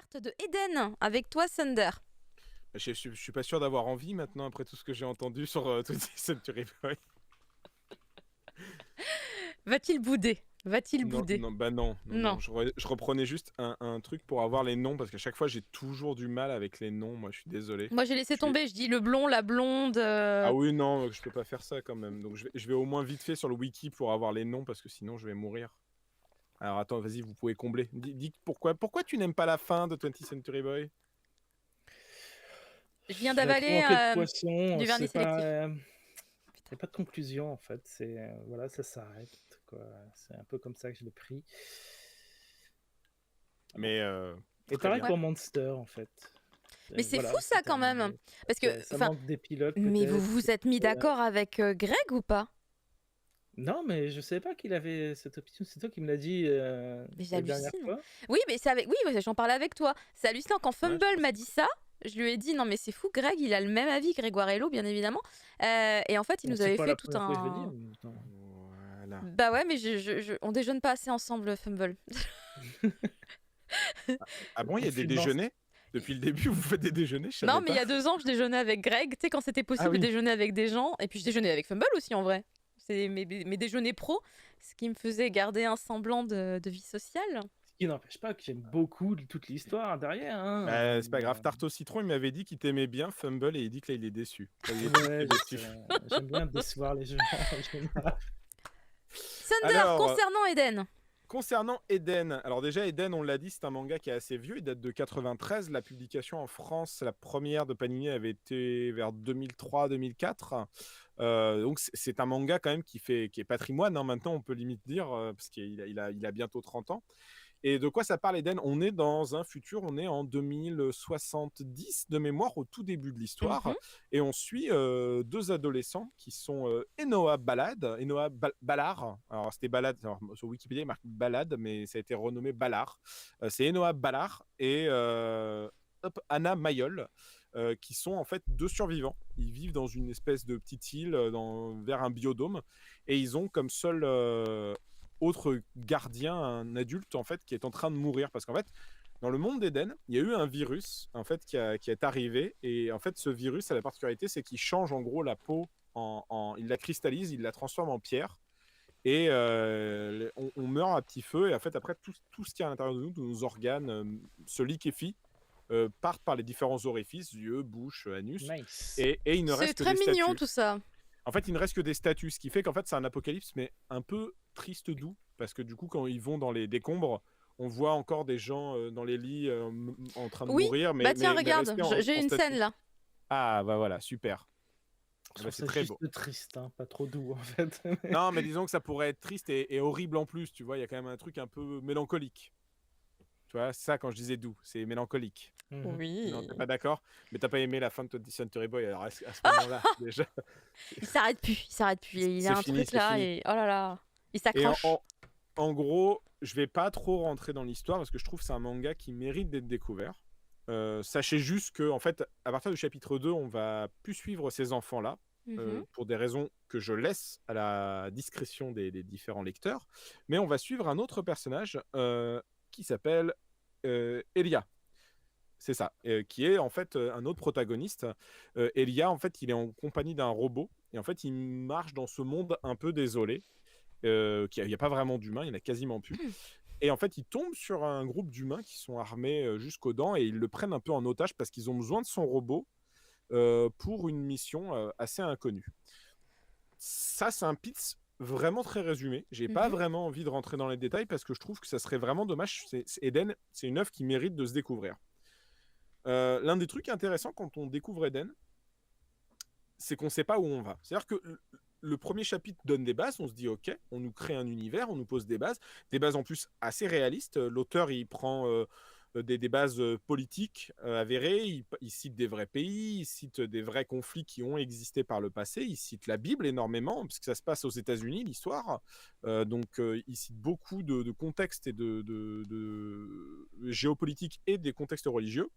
carte de Eden avec toi, Thunder. Je suis pas sûr d'avoir envie maintenant après tout ce que j'ai entendu sur 20th Century Boy. Va-t-il bouder? Va-t-il Non, bouder? non, bah non, non, Non. non. Je reprenais juste un truc pour avoir les noms parce qu'à chaque fois j'ai toujours du mal avec les noms. Moi, je suis désolé. Moi, j'ai laissé Je vais- tomber. Je dis le blond, la blonde. Ah oui, non, je peux pas faire ça quand même. Donc je vais au moins vite fait sur le wiki pour avoir les noms parce que sinon je vais mourir. Alors attends, vas-y, vous pouvez combler. Dis pourquoi tu n'aimes pas la fin de 20th Century Boy? Je viens Il a trop d'avaler manqué de poisson, du vernis c'est pas, sélectif. il n'y a pas de conclusion en fait. C'est voilà, ça s'arrête quoi. C'est un peu comme ça que je l'ai pris. Mais Et très pareil bien. pour Monster en fait. Mais c'est Voilà, fou ça c'est quand même. terminé. Parce que, Ça enfin, manque d'épilogue mais vous peut-être. vous êtes mis d'accord avec Greg ou pas? Non, mais je savais pas qu'il avait cette option. C'est toi qui me l'as dit Mais la dernière j'hallucine. fois. Oui, mais c'est avec. Oui, ouais, j'en parlais avec toi. C'est hallucinant quand Ouais, Fumble m'a dit ça. Je lui ai dit non mais c'est fou, Greg, il a le même avis, Grégoire Hello, bien évidemment. Et en fait, il Bon, nous c'est avait pas fait la tout première fois que je le dis. un. en même temps. Voilà. Bah ouais, mais on déjeune pas assez ensemble, Fumble. Ah bon, il y a des Confidence. déjeuners? Depuis le début, vous faites des déjeuners? Je savais Non, mais il y pas. a 2 ans, je déjeunais avec Greg. Tu sais, quand c'était possible Ah oui. de déjeuner avec des gens. Et puis je déjeunais avec Fumble aussi, en vrai. C'est mes déjeuners pro, ce qui me faisait garder un semblant de vie sociale. Ce qui n'empêche pas que j'aime beaucoup toute l'histoire derrière. Hein. Bah, c'est pas grave. Tarte au citron, il m'avait dit qu'il t'aimait bien, Fumble, et il dit que là, il est déçu. Enfin, il est Ouais, déçu. j'aime bien décevoir les gens en général. Thunder, Alors, concernant Eden. Concernant Eden, alors déjà Eden, on l'a dit, c'est un manga qui est assez vieux, il date de 93. La publication en France, la première de Panini avait été vers 2003-2004. Donc c'est un manga quand même qui est patrimoine, hein, maintenant on peut limite dire, parce qu'il a bientôt 30 ans. Et de quoi ça parle Eden? On est dans un futur, on est en 2070 de mémoire, au tout début de l'histoire, et on suit 2 adolescents qui sont Enoa Ballard. Alors c'était Ballard, sur Wikipédia il marque Ballard, mais ça a été renommé Ballard. C'est Enoa Ballard et Anna Mayol, qui sont en fait 2 survivants. Ils vivent dans une espèce de petite île vers un biodôme, et ils ont comme seul autre gardien, un adulte en fait qui est en train de mourir, parce qu'en fait dans le monde d'Eden il y a eu un virus en fait qui est arrivé, et en fait ce virus a la particularité, c'est qu'il change en gros la peau il la cristallise, il la transforme en pierre, et on meurt à petit feu, et en fait après tout ce qui est à l'intérieur de nous, tous nos organes se liquéfient, partent par les différents orifices, yeux, bouche, anus, Nice. et il ne C'est reste que très des mignon statues. tout ça. En fait, il ne reste que des statues, ce qui fait qu'en fait, c'est un apocalypse, mais un peu triste doux, parce que du coup, quand ils vont dans les décombres, on voit encore des gens dans les lits en train de Oui, mourir, bah tiens, mais regarde, restés en j'ai une statue. scène là. Ah, bah voilà, super. Je Bah, trouve c'est ça très juste beau. triste, hein, pas trop doux en fait. Non, mais disons que ça pourrait être triste et horrible en plus, tu vois, il y a quand même un truc un peu mélancolique. Tu vois, c'est ça quand je disais doux, c'est mélancolique. Oui. Non, t'es pas d'accord? Mais t'as pas aimé la fin de 20th Century Boy, alors à ce moment-là, déjà. Il s'arrête plus, Il a un fini, truc c'est là fini. et oh là là, il Et s'accroche. en gros, je vais pas trop rentrer dans l'histoire parce que je trouve que c'est un manga qui mérite d'être découvert. Sachez juste que, en fait, à partir du chapitre 2, on va plus suivre ces enfants-là, pour des raisons que je laisse à la discrétion des différents lecteurs. Mais on va suivre un autre personnage qui s'appelle Elia. C'est ça, qui est en fait un autre protagoniste. Elia, en fait, il est en compagnie d'un robot, et en fait, il marche dans ce monde un peu désolé. Il n'y a pas vraiment d'humains, il y en a quasiment plus. Et en fait, ils tombent sur un groupe d'humains qui sont armés jusqu'aux dents, et ils le prennent un peu en otage parce qu'ils ont besoin de son robot pour une mission assez inconnue. Ça, c'est un pitch vraiment très résumé. J'ai pas vraiment envie de rentrer dans les détails parce que je trouve que ça serait vraiment dommage. Eden, c'est une œuvre qui mérite de se découvrir. L'un des trucs intéressants quand on découvre Eden, c'est qu'on sait pas où on va. C'est-à-dire que le premier chapitre donne des bases, on se dit ok, on nous crée un univers, on nous pose des bases en plus assez réalistes. L'auteur, il prend des bases politiques avérées, il cite des vrais pays, il cite des vrais conflits qui ont existé par le passé, il cite la Bible énormément, parce que ça se passe aux États-Unis, l'histoire. Donc il cite beaucoup de contextes et de géopolitique et des contextes religieux.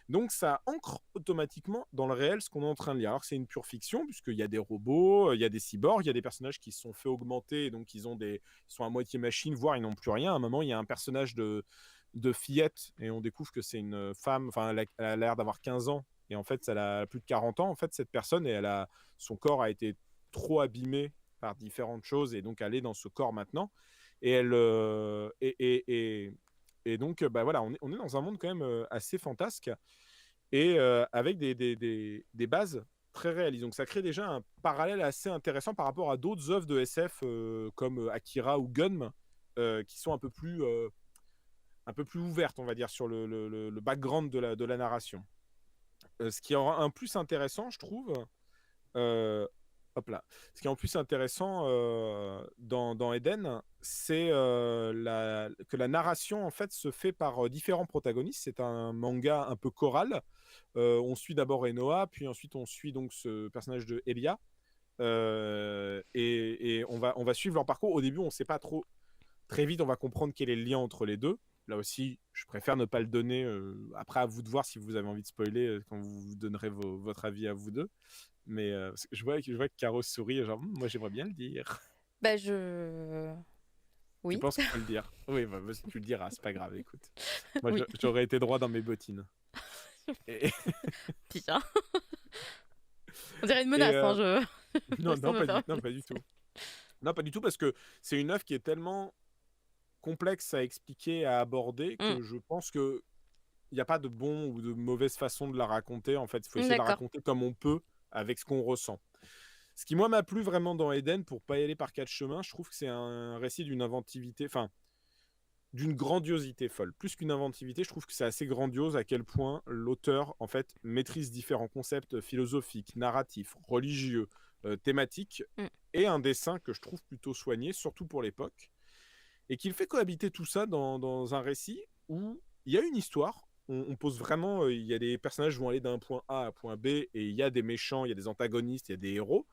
Donc ça ancre automatiquement dans le réel ce qu'on est en train de lire. Alors que c'est une pure fiction, puisqu'il y a des robots, il y a des cyborgs, il y a des personnages qui se sont fait augmenter, donc ils sont à moitié machine, voire ils n'ont plus rien. À un moment, il y a un personnage de fillette et on découvre que c'est une femme, enfin elle a l'air d'avoir 15 ans et en fait elle a plus de 40 ans en fait cette personne et son corps a été trop abîmé par différentes choses et donc elle est dans ce corps maintenant et elle et donc bah voilà on est dans un monde quand même assez fantasque et avec des bases très réalistes. Donc ça crée déjà un parallèle assez intéressant par rapport à d'autres œuvres de SF comme Akira ou Gunm qui sont un peu plus ouvertes, on va dire, sur le background de la narration. Ce qui est un plus intéressant, je trouve, euh, hop là. Ce qui est en plus intéressant dans Eden, c'est que la narration en fait se fait par différents protagonistes. C'est un manga un peu choral. On suit d'abord Enoa, puis ensuite on suit donc ce personnage de Elia. Et on va suivre leur parcours. Au début, on ne sait pas trop. Très vite, on va comprendre quel est le lien entre les deux. Là aussi, je préfère ne pas le donner. Après, à vous de voir si vous avez envie de spoiler quand vous donnerez votre avis à vous deux. Mais je vois que Caro sourit, genre, moi j'aimerais bien le dire. Bah, je. Tu Oui, penses qu'il faut le dire? Oui, bah, vas-y, tu le diras, c'est pas grave, écoute. Moi, oui. j'aurais été droit dans mes bottines. Et, Bien. On dirait une et, menace, hein, je. non, Sans me faire non, pas du tout. Non, pas du tout, parce que c'est une œuvre qui est tellement complexe à expliquer, à aborder, Mm. que je pense que il n'y a pas de bon ou de mauvaise façon de la raconter. En fait, il faut essayer de la D'accord. raconter comme on peut, avec ce qu'on ressent. Ce qui, moi, m'a plu vraiment dans Eden, pour pas y aller par quatre chemins, je trouve que c'est un récit d'une inventivité, enfin, d'une grandiosité folle. Plus qu'une inventivité, je trouve que c'est assez grandiose à quel point l'auteur, en fait, maîtrise différents concepts philosophiques, narratifs, religieux, thématiques, Mm. et un dessin que je trouve plutôt soigné, surtout pour l'époque, et qu'il fait cohabiter tout ça dans un récit où il y a une histoire. On pose vraiment, il y a des personnages qui vont aller d'un point A à un point B, et il y a des méchants, il y a des antagonistes, il y a des héros,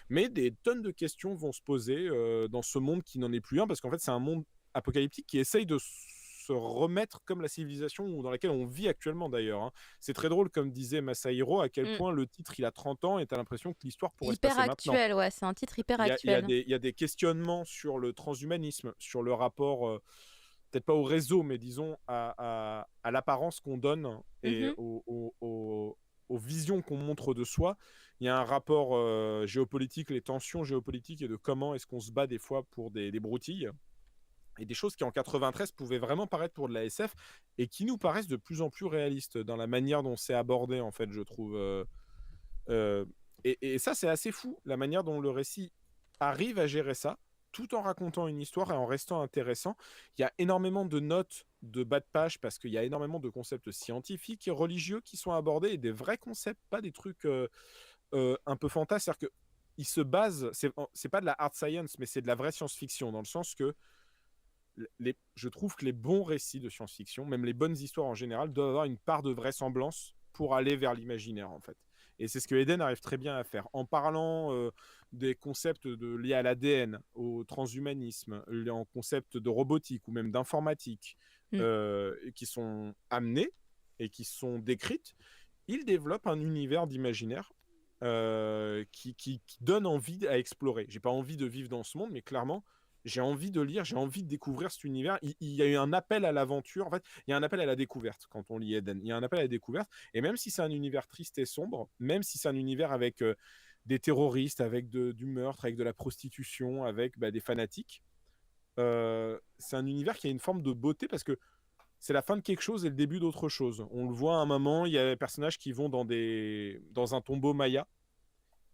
mais des tonnes de questions vont se poser dans ce monde qui n'en est plus un, parce qu'en fait c'est un monde apocalyptique qui essaye de se remettre comme la civilisation dans laquelle on vit actuellement d'ailleurs. Hein. C'est très drôle, comme disait Masahiro, à quel Mm. point le titre il a 30 ans et tu as l'impression que l'histoire pourrait se Hyper passer maintenant. actuel, ouais, c'est un titre hyper actuel. Il y a des questionnements sur le transhumanisme, sur le rapport, peut-être pas au réseau, mais disons à l'apparence qu'on donne et Mhm. aux visions qu'on montre de soi. Il y a un rapport géopolitique, les tensions géopolitiques et de comment est-ce qu'on se bat des fois pour des broutilles. Et des choses qui en 93 pouvaient vraiment paraître pour de la SF et qui nous paraissent de plus en plus réalistes dans la manière dont c'est abordé, en fait, je trouve. Euh, et ça, c'est assez fou, la manière dont le récit arrive à gérer ça, tout en racontant une histoire et en restant intéressant. Il y a énormément de notes de bas de page parce qu'il y a énormément de concepts scientifiques et religieux qui sont abordés et des vrais concepts, pas des trucs un peu fantasmes. C'est-à-dire que il se base, c'est pas de la hard science, mais c'est de la vraie science-fiction, dans le sens que je trouve que les bons récits de science-fiction, même les bonnes histoires en général, doivent avoir une part de vraisemblance pour aller vers l'imaginaire, en fait. Et c'est ce que Eden arrive très bien à faire. En parlant des concepts liés à l'ADN, au transhumanisme, en concepts de robotique ou même d'informatique, Mm. qui sont amenés et qui sont décrites, il développe un univers d'imaginaire qui donne envie à explorer. J'ai pas envie de vivre dans ce monde, mais clairement, j'ai envie de lire, j'ai envie de découvrir cet univers. Il y a eu un appel à l'aventure. En fait, il y a un appel à la découverte quand on lit Eden. Il y a un appel à la découverte. Et même si c'est un univers triste et sombre, même si c'est un univers avec des terroristes, avec du meurtre, avec de la prostitution, avec des fanatiques, c'est un univers qui a une forme de beauté parce que c'est la fin de quelque chose et le début d'autre chose. On le voit à un moment, il y a des personnages qui vont dans un tombeau maya.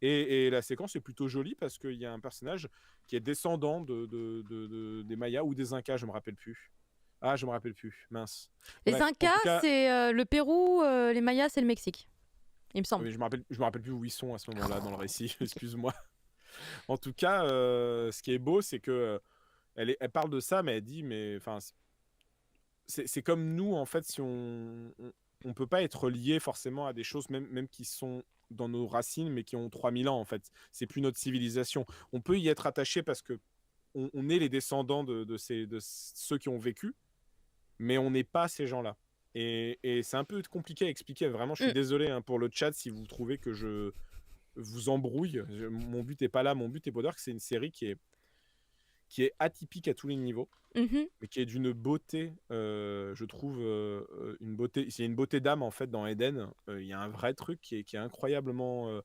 Et la séquence est plutôt jolie parce qu'il y a un personnage qui est descendant des Mayas ou des Incas, je me rappelle plus. Ah, je me rappelle plus, mince. Les Bref, en Incas, tout cas, c'est le Pérou, les Mayas, c'est le Mexique, il me semble. oui, je me rappelle plus où ils sont à ce moment-là dans le récit, excuse-moi. En tout cas, ce qui est beau, c'est que elle parle de ça, mais elle dit, mais enfin, c'est comme nous, en fait, si on peut pas être lié forcément à des choses, même qui sont dans nos racines, mais qui ont 3000 ans, en fait. C'est plus notre civilisation. On peut y être attaché parce que on est les descendants de ceux qui ont vécu, mais on n'est pas ces gens-là. Et c'est un peu compliqué à expliquer. Vraiment, je suis Mm. désolé hein, pour le chat si vous trouvez que je vous embrouille. Mon but n'est pas là. Mon but est pour dire que c'est une série qui est atypique à tous les niveaux, Mhm. mais qui est d'une beauté, je trouve, une beauté. Il y a une beauté d'âme en fait dans Eden. Il y a un vrai truc qui est incroyablement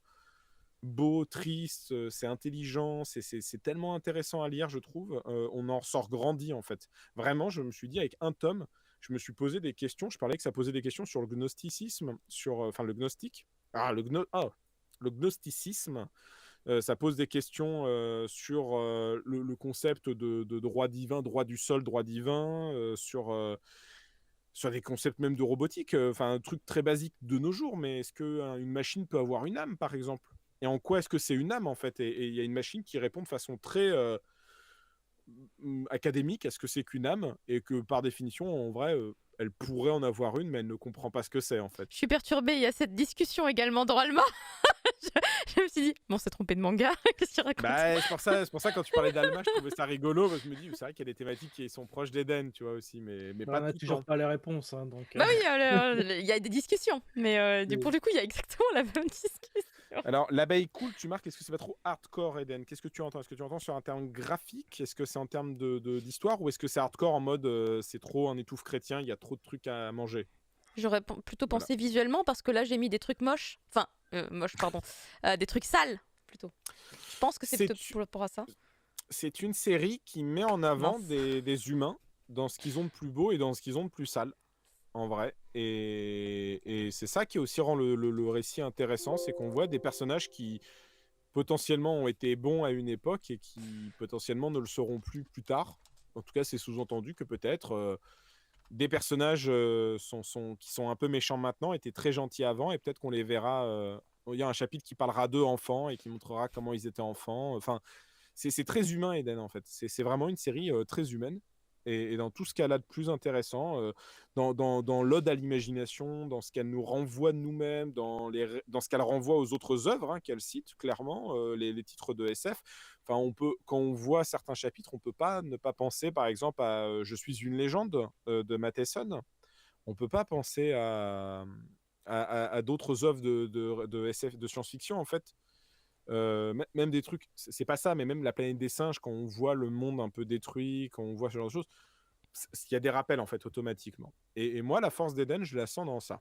beau, triste, c'est intelligent, c'est tellement intéressant à lire, je trouve. On en sort grandi en fait. Vraiment, je me suis dit avec un tome, je me suis posé des questions. Je parlais que ça posait des questions sur le gnosticisme, sur, enfin le gnostique. Le gnosticisme. Ça pose des questions sur le concept de droit divin, droit du sol, droit divin, sur des concepts même de robotique, enfin un truc très basique de nos jours, mais est-ce qu'une machine peut avoir une âme, par exemple? Et en quoi est-ce que c'est une âme, en fait? Et il y a une machine qui répond de façon très académique à ce que c'est qu'une âme, et que par définition, en vrai, elle pourrait en avoir une, mais elle ne comprend pas ce que c'est, en fait. Je suis perturbée, il y a cette discussion également dans Alma. je me suis dit, bon, c'est trompé de manga, qu'est-ce qu'il raconte? Bah, c'est pour ça quand tu parlais d'Alma, je trouvais ça rigolo, parce que je me dis, c'est vrai qu'il y a des thématiques qui sont proches d'Eden, tu vois, aussi, mais On pas n'a tout le toujours temps. pas les réponses, hein, donc. Bah oui, il y a des discussions, mais pour le coup, il y a exactement la même discussion. Alors, l'abeille cool, tu marques, est-ce que c'est pas trop hardcore, Eden? Qu'est-ce que tu entends? Est-ce que tu entends sur un terme graphique? Est-ce que c'est en termes d'histoire? Ou est-ce que c'est hardcore en mode c'est trop un étouffe chrétien, il y a trop de trucs à manger? J'aurais plutôt Voilà. pensé visuellement parce que là, j'ai mis des trucs moches. Enfin, moches, pardon. Des trucs sales, plutôt. Je pense que c'est C'est plutôt pour rapport à ça. C'est une série qui met en avant Mince. des humains dans ce qu'ils ont de plus beau et dans ce qu'ils ont de plus sale, en vrai. Et c'est ça qui aussi rend le récit intéressant, c'est qu'on voit des personnages qui potentiellement ont été bons à une époque et qui potentiellement ne le seront plus tard. En tout cas, c'est sous-entendu que peut-être des personnages qui sont un peu méchants maintenant étaient très gentils avant, et peut-être qu'on les verra. Il y a un chapitre qui parlera d'eux enfants et qui montrera comment ils étaient enfants. Enfin, c'est très humain, Eden, en fait. C'est vraiment une série très humaine. Et dans tout ce qu'elle a de plus intéressant, dans l'ode à l'imagination, dans ce qu'elle nous renvoie de nous-mêmes, dans ce qu'elle renvoie aux autres œuvres qu'elle cite clairement, les titres de SF. Enfin, quand on voit certains chapitres, on peut pas ne pas penser, par exemple, à Je suis une légende de Matheson. On peut pas penser à d'autres œuvres de SF, de science-fiction, en fait. Même des trucs, c'est pas ça, mais même la planète des singes, quand on voit le monde un peu détruit, quand on voit ce genre de choses, il y a des rappels en fait automatiquement. Et moi, la force d'Eden, je la sens dans ça.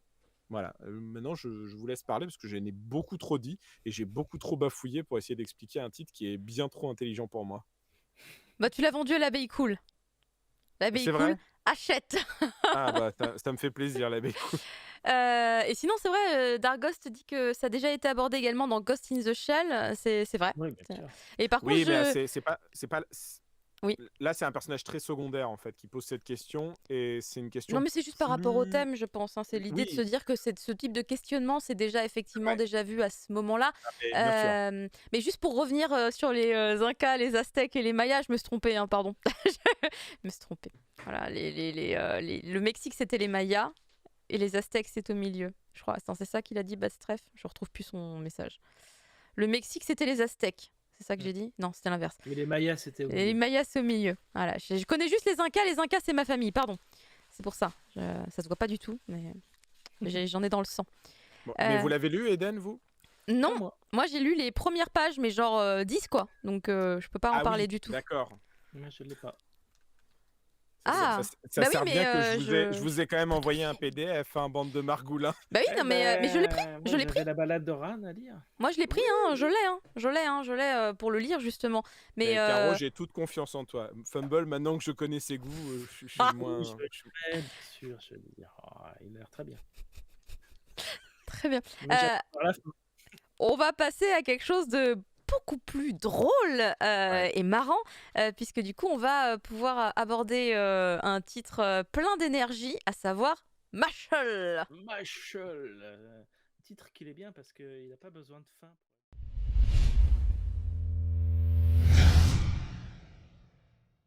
Voilà. Maintenant, je vous laisse parler parce que j'en ai beaucoup trop dit et j'ai beaucoup trop bafouillé pour essayer d'expliquer un titre qui est bien trop intelligent pour moi. Bah, tu l'as vendu à l'abeille cool. L'abeille C'est cool, vrai? achète. Ah bah ça me fait plaisir, l'abeille cool. Et sinon, c'est vrai, Darghost dit que ça a déjà été abordé également dans Ghost in the Shell. C'est vrai. Oui, bien sûr. Et par contre, Oui, mais c'est pas. Oui. Là, c'est un personnage très secondaire en fait qui pose cette question, et c'est une question. Non, mais c'est juste par rapport au plus- thème, je pense. C'est l'idée de Oui. se dire que ce type de questionnement, c'est déjà effectivement déjà vu à ce moment-là. Bien sûr. Mais juste pour revenir sur les Incas, les Aztèques et les Mayas, je me suis trompée, hein, pardon. Je me suis trompée. Voilà, le Mexique, c'était les Mayas et les Aztèques, c'est au milieu. Je crois. Attends, c'est ça qu'il a dit, Bastref. Je retrouve plus son message. Le Mexique, c'était les Aztèques. C'est ça que j'ai dit? Non, c'était l'inverse. Et les Mayas, c'était au Et les milieu. Mayas, c'est au milieu. Voilà, je connais juste les Incas. Les Incas, c'est ma famille, pardon. C'est pour ça. Ça se voit pas du tout, mais j'en ai dans le sang. Bon, mais vous l'avez lu, Eden, vous? Non, moi j'ai lu les premières pages, mais genre 10 quoi. Donc je peux pas en parler du tout. D'accord. Moi, je l'ai pas. Ah, Ça bah oui, sert mais, bien que je je vous ai quand même envoyé un PDF, bande de margoulins. Bah oui, non, mais je l'ai pris. Moi, Je l'ai pris. j'avais la balade de Ran à lire. Moi je l'ai pris, hein, je l'ai pour le lire justement. Mais Caro, j'ai toute confiance en toi. Fumble, maintenant que je connais ses goûts, je suis moins. Oui, bien sûr, je vais le lire. Oh, il a l'air très bien. très bien. Mais j'attends la fin. On va passer à quelque chose de beaucoup plus drôle et marrant, puisque du coup on va pouvoir aborder un titre plein d'énergie, à savoir Mashle. Mashle. Titre qu'il est bien parce qu'il n'a pas besoin de fin.